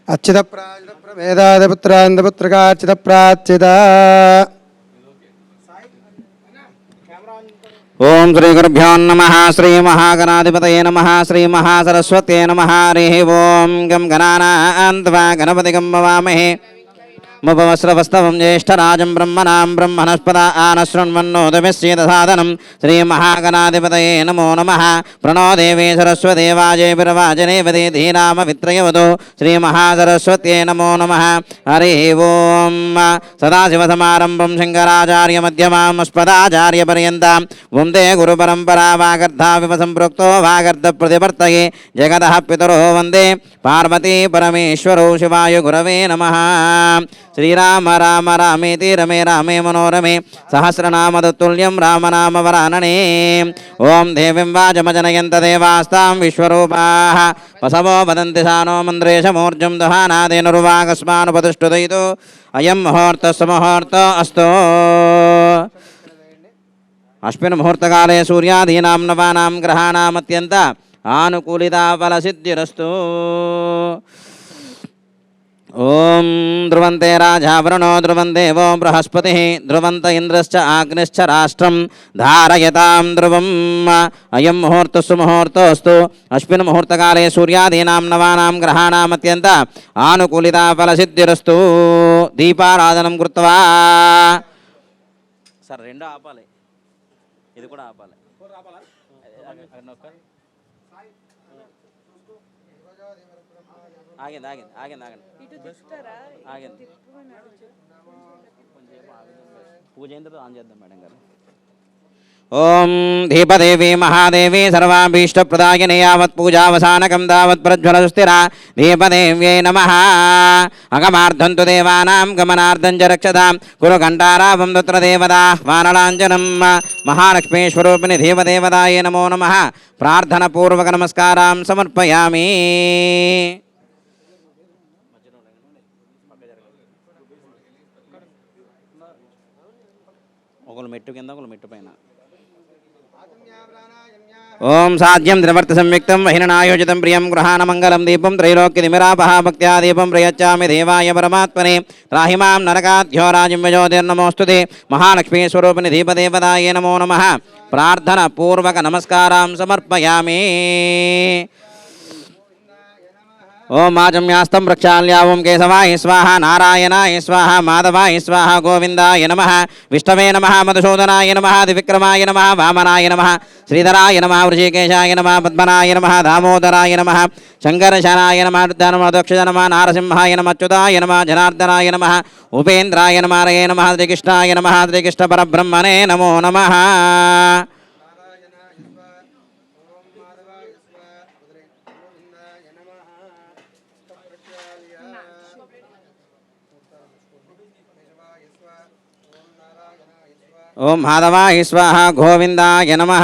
అచ్యుత ప్రమేదాదపుత్రాంధపుత్రకాచ్యుత ప్రాచ్యుత. ఓం శ్రీ గురుభ్యో నమః. శ్రీ మహాగణాధిపతయే నమః. శ్రీ మహాసరస్వతే నమః. హరి ఓం గం గణానాన్త్వా గణపతిగం భవామహే. ముపవస్రవస్తవం జ్యేష్ఠరాజం బ్రహ్మణాం బ్రహ్మణస్పద ఆనశృణ్వన్నోదమిశ్చేదసాదనం. శ్రీమహాగణాధిపతయే నమో నమః. ప్రణో దేవీ సరస్వతి వాజేభిర్వాజనేవతి ధీనామవిత్రయవతు. శ్రీమహాసరస్వత్యై నమో నమః. హరి ఓం. సదాశివసమారంభం శంకరాచార్యమధ్యమామస్పదాచార్యపర్యంతాం వందే గురుపరంపరా. వాగర్ధావివ సంపృక్తో వాగర్ధప్రతిపర్తయే జగదః పితరో వందే పార్వతీ పరమేశ్వరో. శివాయ గురవే నమః. శ్రీరామ రామ రామేతి రమే రామే మనోరమే సహస్రనామ తత్తుల్యం రామనామ వరాననే. ఓం దేవీం వాచమజనయంత దేవాస్తాం విశ్వరూపాః వసవో వదంతి సానో మంద్రేశమూర్జం దహానాదేనుర్వాగస్మానుపతిష్ఠుదయితో అయం ముహూర్తస్సు ముహూర్త అస్తు. అశ్విన్ ముహూర్తకాలే సూర్యాదీనాం నవానాం గ్రహాణామత్యంత ఆనుకూలితా ఫలసిద్ధిరస్తు. ఓం ధ్రువంతే రాజావరుణో ధ్రువందేవో బృహస్పతి ధ్రువంత ఇంద్రశ్చ ఆగ్నిశ్చ రాష్ట్రం ధారయతాం ధ్రువం. అయం ముహూర్తస్సు ముహూర్తోస్తు. అశ్విన్ ముహూర్తకాలే సూర్యాదీనాం నవానాం గ్రహాణామత్యంత ఆనుకూలితా ఫలసిద్ధిరస్తు. దీపారాధనం కృత్వా. సార్ రెండు ఆపాలి, ఇది కూడా ఆపాలి. ఆగింది ఆగింది ఆగింది ఆగండి ఆగింది. పూజ అయిన తర్వాత ఆన్ చేద్దాం మేడం గారు. ఓం దీపదేవి మహాదేవి సర్వాభీష్టప్రదాయిని యావత్ పూజావసానకం తావత్ ప్రజ్వలసుస్థిరా దీపదేవ్యై నమః. అగమార్థం తు దేవానాం గమనార్థం చ రక్షతాం కురు ఘంటారావం తత్ర దేవతా వానలాంజనం. మహాలక్ష్మీస్వరూపిణి దేవదేవతాయే నమో నమః. ప్రార్థనపూర్వక నమస్కారం సమర్పయామి. ఒకళ్ళు మెట్టు కింద ఒకళ్ళు మెట్టు పైన. ఓం సాధ్యం ద్రవర్త సంయుక్తం వహిరణాయోజితం ప్రియం గృహాణమంగళం దీపం త్రైలోక్యతిమిరాపహ భక్త్యా దీపం ప్రయచ్చామి దేవాయ పరమాత్మనే. త్రాహిమాం నరకాధ్యోరాజిం యజోతిర్నమోస్తుతే. మహాలక్ష్మీ స్వరూపిణి దీపదేవతాయే నమో నమః. ప్రార్థన పూర్వక నమస్కారం సమర్పయామి. ఓం ఆజమ్యాస్తం ప్రక్షాళ్య ఓం కేశవాయ స్వాహ నారాయణాయ స్వాహ మాధవాయ స్వాహ గోవిందాయ నమః. విష్ణవే నమః మధుసూదనాయ నమః దివిక్రమాయ నమః వామనాయ నమః శ్రీధరాయ నమః వృషికేశాయ నమః పద్మనాయ నమః దామోదరాయ నమః శంకరశనాయ నమః రుద్రనమోదక్ష నమః నారసింహాయ నమః అచ్యుతాయ నమః జనార్దనాయ నమః ఉపేంద్రాయ నమః హరయే నమః శ్రీకృష్ణాయ నమః శ్రీకృష్ణ పరబ్రహ్మణే నమో నమః. ఓం మాధవాయ స్వాహ గోవిందాయ నమః.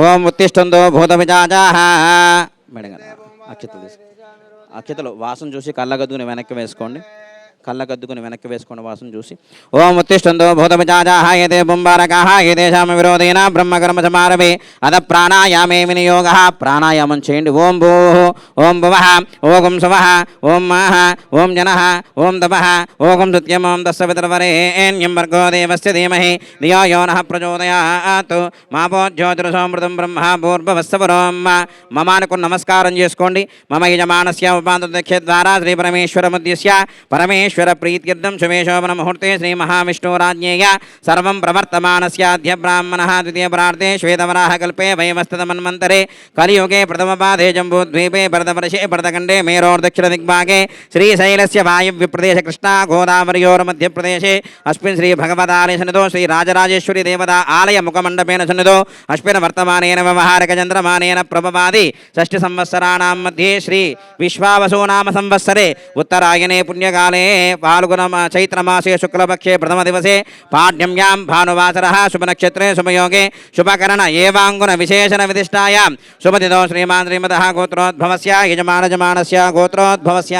ఓం ఉత్తిష్టంతో భూత విచాచాః. మేడం గారు అక్షతలు వాసన చూసి కళ్ళగద్దుకుని వెనక్కి వేసుకోండి. కళ్ళగద్దుకుని వెనక్కి వేసుకోండి వాసన చూసి. ఓం ఉత్తిష్టంతో భూత విచాచాః ఏతే పుంబారకాః ఏతేషాం విరోధేన బ్రహ్మకర్మ సమారభే అద ప్రాణాయామే వినియోగః. ప్రాణాయామం చేయండి. ఓం భూః ఓం భువః ఓం సువః ఓం మాః ఓం జనః ఓం తపః ఓం సత్యం ఓం తస్య పితర్వరేణ్యం భర్గో దేవస్య ధీమహి ధియో యో నః ప్రచోదయాత్. మాపో జ్యోతిరసోమృతం బ్రహ్మ భూర్భువస్సవరోం. మమానుకు నమస్కారం చేసుకోండి. మమ యజమానస్య ఉపాంతదక్ష ద్వారా శ్రీ పరమేశ్వరముద్యస్య పరమేశ్వర ప్రీత్యర్థం శుభేశోభన ముహూర్తే శ్రీ మహావిష్ణురాజ్ఞేయ సర్వం ప్రవర్తమానస్యాద్య బ్రాహ్మణః ద్వితీయ ప్రార్థే శ్వేతవరాహ కల్పే వయమస్తమన్వంతరే కలియుగే ప్రథమపాదే జంబూద్వీపే భరతవర్షే భరతఖండే మేరోర్దక్షిణ దిగ్భాగే శ్రీశైలస్య వాయవ్య ప్రదేశ కృష్ణా గోదావరియోర్ మధ్యప్రదేశే అస్మిన్ శ్రీ భగవదాలయ సన్నిధో శ్రీ రాజరాజేశ్వరి దేవతా ఆలయ ముఖమండపేన సన్నిధో అస్మిన్ వర్తమానేన వ్యవహారిక చంద్రమానేన ప్రభవాది షష్ఠి సంవత్సరాణాం మధ్యే శ్రీ విశ్వావసో నామ సంవత్సరే ఉత్తరాయణే పుణ్యకాలే फाल्गुन चैत्रमासे शुक्लपक्षे प्रथम दिवसे पाड्यम्यां भानुवासरः शुभनक्षत्रे शुभयोगे शुभकरण एवाङ्गुन विशेषण विदिष्टायां शुभतिथौ श्रीमान् श्रीमतः गोत्रोद्भवस्य यजमानस्य गोत्रोद्भवस्य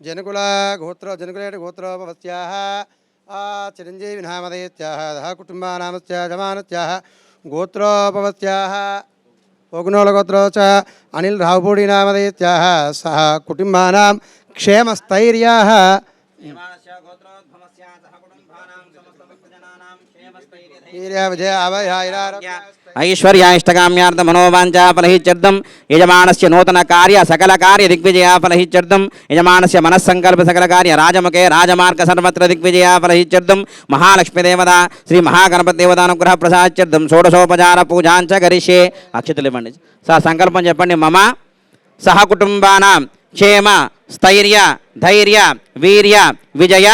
जनकुल जनकुलेट गोत्रोपवस्याः चिरञ्जीवि नामधेत्याः कुटुम्बानामस्य जमानस्याः గోత్రోపవత్యాः ఓగునోలగోత్రో చ అనిల్ రావుపూడి నామధేత్యాः సహ కుటుంబానాం క్షేమస్థైర్యాः విజయ అభయారోగ్య ఐశ్వర్యాష్టకామ్యార్థ మనోవాంఛా ఫలహిత్యర్థం యజమానస్య నూతన కార్య సకల కార్య దిగ్విజయ ఫలహిత్యర్థం యజమానస్య మనస్సంకల్ప సకల కార్య రాజముఖే రాజమార్గ సర్వత్ర దిగ్విజయ ఫలహిత్యర్థం మహాలక్ష్మీ దేవత శ్రీ మహాగణపతి దేవతానుగ్రహ ప్రసాద్యర్థం షోడశోపచార పూజాంచ కరిష్యే. అక్షతలు ఇవ్వండి సార్, సంకల్పం చెప్పండి. మమ సహకుటుంబానాం క్షేమ స్థైర్య ధైర్య వీర్య విజయ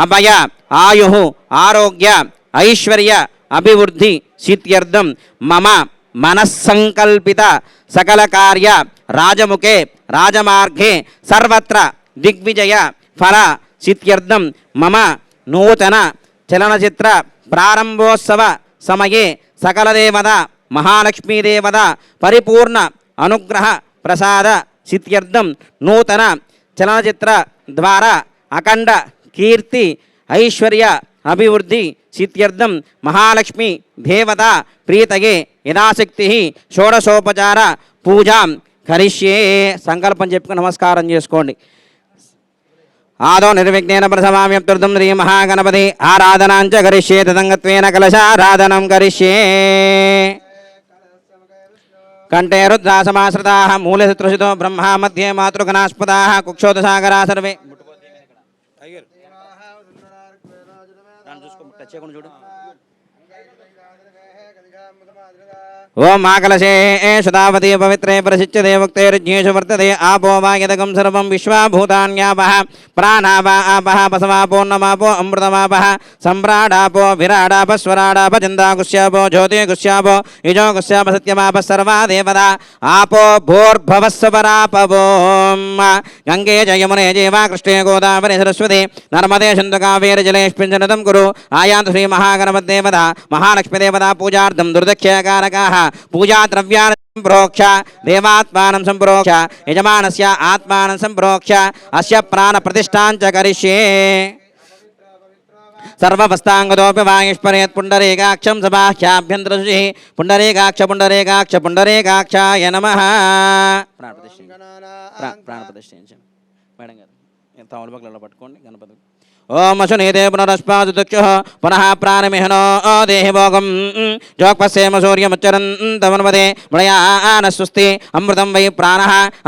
అభయ ఆయు ఆరోగ్య ఐశ్వర్య అభివృద్ధి సిద్ధ్యర్థం మమ మనస్సంకల్పిత సకల కార్య రాజముఖే రాజమార్గే సర్వత్ర దిగ్విజయ ఫల సిద్ధ్యర్థం మమ నూతన చలనచిత్ర ప్రారంభోత్సవ సమయే సకలదేవత మహాలక్ష్మీదేవత పరిపూర్ణ అనుగ్రహ ప్రసాద సిద్ధ్యర్థం నూతన చలనచిత్ర ద్వారా అఖండ కీర్తి ఐశ్వర్య అభివృద్ధి సిద్ధ్యర్థం మహాలక్ష్మి దేవత ప్రీతయే యథాశక్తి షోడశోపచార పూజాం కరిష్యే. సంకల్పం చెప్పుకుని నమస్కారం చేసుకోండి. ఆదో నిర్విఘ్నేన ప్రసమామ్యప్తుర్థం శ్రీ మహాగణపతి ఆరాధనాంచ కరిష్యే. తదంగత్వేన కలశారాధనం కరిష్యే. కంఠే రుద్రాసమాశ్రితాః మూలశత్రుషితో బ్రహ్మ మధ్యే మాతృగణాస్పదాః కుక్షోదసాగరా సర్వే. చూడు ఓం మాకలశే సుధావతి పవిత్రే ప్రసిచ్యతే ముక్తేర్జ్ఞేషు వర్తతే ఆపో వా యదగం సర్వం విశ్వాభూతాన్యాపః ప్రాణాపా ఆపః పసవాపోన్నమాపో అమృతమాపః సమ్రాడాపో విరాడాప స్వరాడాప చందాగుష్యాపో జ్యోతిగుష్యాపో యుజోగుష్యాప సత్యమాప సర్వా దేవతా ఆపో భూర్భవస్వరాపవో. గంగే జయమునే జీవా కృష్ణే గోదావరి సరస్వతి నర్మదే సింధు కావేరి జలేష్మింజనతం కురు. ఆయాంతు శ్రీ మహాగణపతి దేవత మహాలక్ష్మీ దేవత పూజార్థం దుర్దక్షకారకాః పూజా ద్రవ్యాన్ని సంప్రోక్ష దేవాత్మానం సంప్రోక్ష యజమానస్య ఆత్మానం సంప్రోక్ష అస్య ప్రాణ ప్రతిష్ఠాంచ కరిష్యే. సర్వవస్తాంగదోపి వాయుష్పరేత్ పుండరీకాక్షం సబాహ్యాభ్యంతరశుచిః పుండరీకాక్ష పుండరీకాక్ష పుండరీకాక్షాయ నమః. ప్రాణ ప్రతిష్ఠించండి మేడం గారు. తమలపాకులలో పట్టుకోండి గణపతి. ఓం అశునీతే పునరస్పాదుక్షు పునః ప్రాణమిహనో దేహి భోగం జోక్పస్సేమ సూర్యముచ్చరంతమనుపదే మృయాన స్వస్తి అమృతం వై ప్రాణ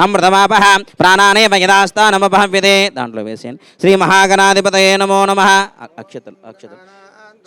అమృతమాపః ప్రాణానేవ యథాస్థానమపహవ్యతే. దాంట్లో వేసేయండి. శ్రీ మహాగణాధిపతయే నమో నమః. అక్షతలు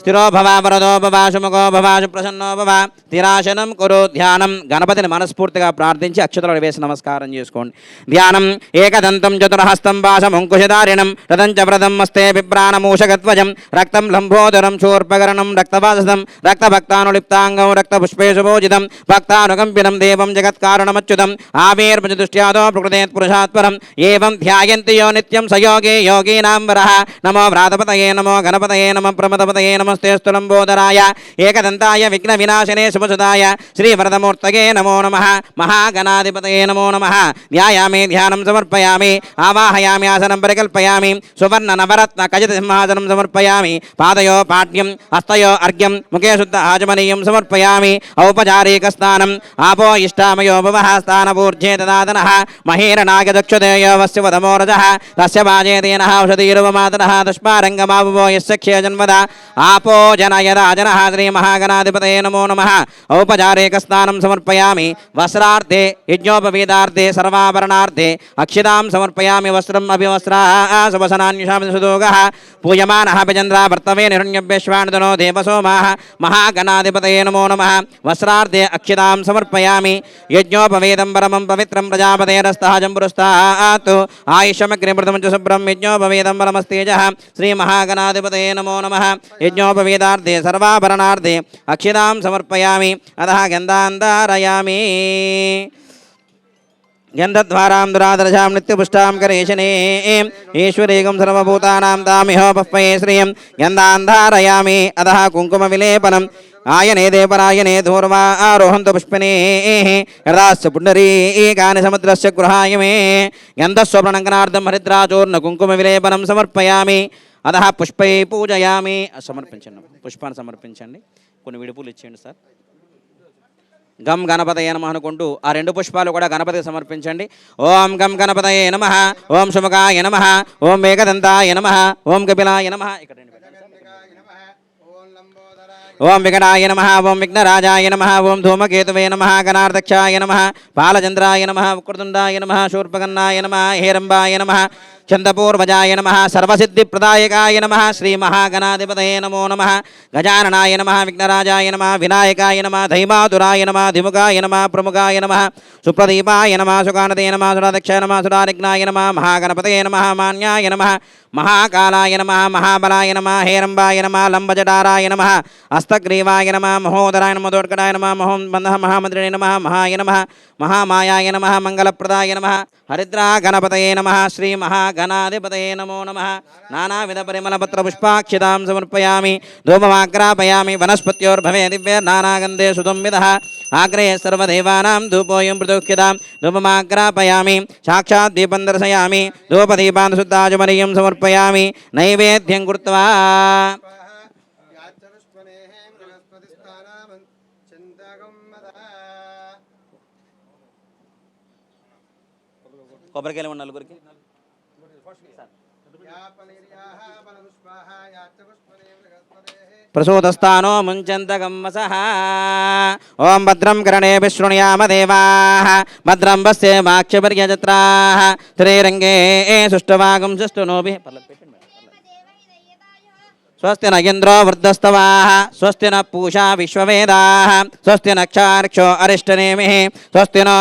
స్థిరో భవ వరదో భవ సుముఖో భవ సుప్రసన్నో భవ. స్థిరాసనం కురు. ధ్యానం. గణపతిని మనస్ఫూర్తిగా ప్రార్థించి అక్షతలు వేసి నమస్కారం చేసుకోండి. ధ్యానం. ఏకదంతం చతుర్హస్తం వాసముంకుశధారిణం రథంచ వ్రతం మస్తే బిభ్రాణమూషగధ్వజం రక్తం లంబోదరం శూర్పకరణం రక్తవాససం రక్తభక్తానులిప్తాంగం రక్తపుష్పేషు భోజితం భక్తానుకంపినం దేవం జగత్కారణమచ్యుతం ఆవిర్భజదృష్ట్యాదో ప్రకృతేత్ పురుషాత్పరం ఏవం ధ్యాయంతి యో నిత్యం సయోగే యోగీనాం వరః. నమో వ్రాతపతయే నమో గణపతయే నమః ప్రమదపతయే నమస్తే స్థులంబోదరాయ ఏకదంతాయ విఘ్న వినాశనే శుభసుదాయ శ్రీవరదమూర్తయే నమో నమః. మహాగణాధిపతయే నమో నమః. ధ్యాయామి ధ్యానం సమర్పయామి ఆవాహయామి ఆసనం పరికల్పయామి సువర్ణ నవరత్న కజిత సింహాసనం సమర్పయామి. పాదయో పాఠ్యం హస్తయో అర్ఘ్యం ముఖే శుద్ధ ఆచమనీయం సమర్పయామి. ఔపచారిక స్నానం. ఆపో ఇష్టామయో భవః స్థానపూర్జే తదాదనః మహీరణాగదక్షుదేయో వస్యవదమోరజః తస్య వాజేతేనః ఔషధీరువమాతరః తస్మారంగమాభువో యస్య క్షేజన్వద ఆపో జనయదాజనః. శ్రీ మహాగణాధిపతయే నమో నమః. ఔపచారిక స్నానం సమర్పయామి. వస్త్రార్థే యజ్ఞోపవీతార్థే సర్వాభరణార్థే అక్షితాం సమర్పయామి. వస్త్రం అభివస్త్రా శుభసనాన్యుషామిసుదోగః పూయమానః భజంద్రా భర్తవే నిరుణ్యభ్యశ్వాణుదనో దేవసోమాః. మహాగణాధిపతయే నమో నమః. వస్త్రార్థే అక్షితాం సమర్పయామి. యజ్ఞోపవేదం పరమం పవిత్రం ప్రజాపతేరస్తః పురస్తాత్ ఆయుష్యమగ్నిమృతం చ శుభ్రం యజ్ఞోపవేదం పరమస్తేజః. శ్రీ మహాగణాధిపతయే నమో నమః. యజ్ఞోపవేదార్థే సర్వాభరణార్థే అక్షితాం సమర్పయామి. అతః గంధాంధారయామి. గంధద్వారాం దురాదర్శాం నిత్యపుష్టాం కరేశనే ఈశ్వరేగం సర్వభూతానాం తామిహోపహ్వయే శ్రియం గంధాంధారయామి. అతః కుంకుమ విలేపనం ఆయనే దేవరాయనే ధూర్వా ఆరోహంతు పుష్పినే హృదాస్య పుండరీకాని సముద్రస్య గృహాయ మే. గంధస్వప్రణంకనార్థం హరిద్రాచూర్ణ కుంకుమ విలేపనం సమర్పయామి. అతః పుష్పై పూజయామి. సమర్పించండి. పుష్పాన్ని సమర్పించండి. కొన్ని విడుపులు ఇచ్చేయండి సార్. గం గణపతయే నమః అనుకుంటూ ఆ 2 పుష్పాలు కూడా గణపతికి సమర్పించండి. ఓం గం గణపతయే నమః, ఓం శుమకాయ నమః, ఓం మేఘదంతాయ నమః, ఓం కపిలాయ నమః. ఇక్కడ ఓం వికటాయ నమః, ఓం విఘ్నరాజాయ నమః, ఓం ధూమకేతువే నమః, గణార్దక్షాయ నమః, బాలచంద్రాయ నమః, వక్రతుండాయ నమః, శూర్పకర్ణాయ నమః, హేరంబాయ నమః, చందపూర్వజాయ నమః, సర్వసిద్ధిప్రదాయకాయ నమః, శ్రీ మహాగణాధిపతయే నమో నమః, గజాననాయ నమః, విఘ్నరాజాయ నమః, వినాయకాయ నమః, ధైమాతురాయ నమః, ధిముఖాయ నమః, ప్రముఖాయ నమః, సుప్రదీపాయ నమః, సుకానతయ నమః, సురాదక్షాయ నమః, సురారిఘ్నాయ నమః, మహాగణపతయే నమః, మాన్యాయ నమః, మహాకాలాయ నమః, మహాబలాయ నమః, హేరంబాయ నమః, లంబజటారాయ నమః, హస్తగ్రీవాయ నమః, మహోదరాయ నమః, మధోర్కటాయ నమః, మహోన్బంధః మహామంత్రిణే నమః, మహాయ నమః, మహామాయాయ నమః, మంగళప్రదాయ నమః, హరిద్రా గణపతయే నమః, శ్రీ మహాగణాధిపతయే నమో నమః. నానావిధ పరిమళపత్ర పుష్పాక్షితాం సమర్పయామి, ధూపమాగ్రాపయామి, వనస్పత్యోర్భవే దివ్యర్నానాగంధే సుదంవిదః, ఆగ్రే సర్వదేవానాం ధూపోయం ప్రదోక్ష్యతాం, ధూపమాగ్రాపయామి, సాక్షాత్ దీపం దర్శయామి, ధూపదీపాన్ శుద్ధాచమనీయం సమర్పయామి, నైవేద్యం కృత్వా కొబ్బరికాయలు ఉన్న నలుగురికి ప్రసూతస్థానో ముంచంతగం వసః. ఓం భద్రం కర్ణేభిః శృణుయామ దేవాః, భద్రం పశ్యేమాక్షపర్యజత్రాః, త్రైరంగే సుష్ఠువాగం సుష్ఠునోభిః. స్వస్తి న ఇంద్రో వృద్ధస్తవాః, స్వస్తి న పూషా విశ్వవేదాః, స్వస్తి నక్షార్క్షో అరిష్టనేమిః, స్వస్తి నో